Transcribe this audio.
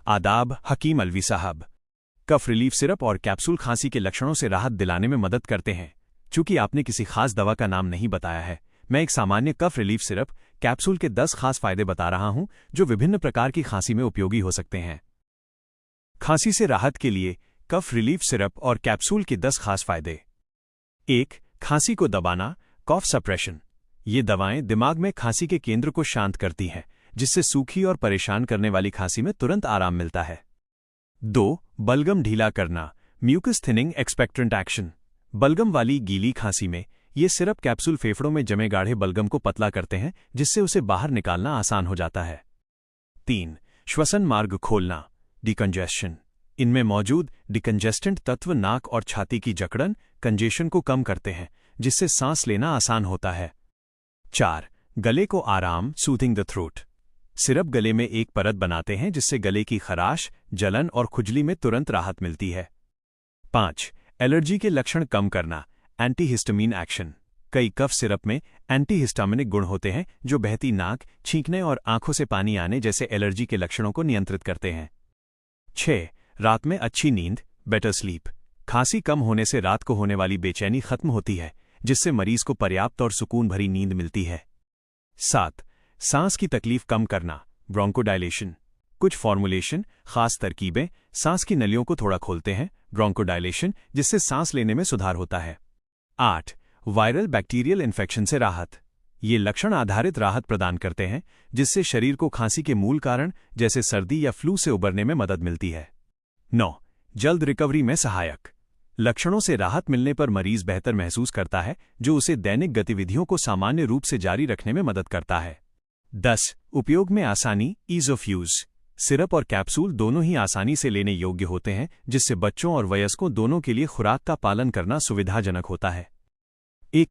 आदाब हकीम अलवी साहब। कफ relief syrup और कैप्सूल खांसी के लक्षणों से राहत दिलाने में मदद करते हैं। चूंकि आपने किसी खास दवा का नाम नहीं बताया है, मैं एक सामान्य कफ रिलीफ सिरप कैप्सूल के 10 खास फायदे बता रहा हूं जो विभिन्न प्रकार की खांसी में उपयोगी हो सकते हैं। खांसी से राहत के लिए कफ रिलीफ सिरप और कैप्सूल के 10 खास फायदे। 1. खांसी को दबाना, कॉफ सप्रेशन। ये दवाएं दिमाग में खांसी के केंद्र को शांत करती हैं, जिससे सूखी और परेशान करने वाली खांसी में तुरंत आराम मिलता है। 2. बलगम ढीला करना, म्यूकस थिनिंग एक्सपेक्ट्रेंट एक्शन। बलगम वाली गीली खांसी में ये सिरप कैप्सूल फेफड़ों में जमे गाढ़े बलगम को पतला करते हैं, जिससे उसे बाहर निकालना आसान हो जाता है। 3. श्वसन मार्ग खोलना, डिकंजेशन। इनमें मौजूद डिकंजेस्टेंट तत्व नाक और छाती की जकड़न, कंजेशन को कम करते हैं, जिससे सांस लेना आसान होता है। 4. गले को आराम, सूथिंग द थ्रोट। सिरप गले में एक परत बनाते हैं, जिससे गले की खराश, जलन और खुजली में तुरंत राहत मिलती है। 5. एलर्जी के लक्षण कम करना, एंटीहिस्टामिन एक्शन। कई कफ सिरप में एंटीहिस्टामिनिक गुण होते हैं, जो बहती नाक, छींकने और आंखों से पानी आने जैसे एलर्जी के लक्षणों को नियंत्रित करते हैं। 6. रात में अच्छी नींद, बेटर स्लीप। खांसी कम होने से रात को होने वाली बेचैनी खत्म होती है, जिससे मरीज को पर्याप्त और सुकून भरी नींद मिलती है। 7. सांस की तकलीफ कम करना, ब्रोंकोडायलेशन। कुछ फॉर्मुलेशन, खास तरकीबें सांस की नलियों को थोड़ा खोलते हैं, ब्रोंकोडायलेशन, जिससे सांस लेने में सुधार होता है। 8. वायरल बैक्टीरियल इन्फेक्शन से राहत। ये लक्षण आधारित राहत प्रदान करते हैं, जिससे शरीर को खांसी के मूल कारण जैसे सर्दी या फ्लू से उबरने में मदद मिलती है। 9. जल्द रिकवरी में सहायक। लक्षणों से राहत मिलने पर मरीज बेहतर महसूस करता है, जो उसे दैनिक गतिविधियों को सामान्य रूप से जारी रखने में मदद करता है। 10. उपयोग में आसानी, ईज ऑफ यूज। सिरप और कैप्सूल दोनों ही आसानी से लेने योग्य होते हैं, जिससे बच्चों और वयस्कों दोनों के लिए खुराक का पालन करना सुविधाजनक होता है।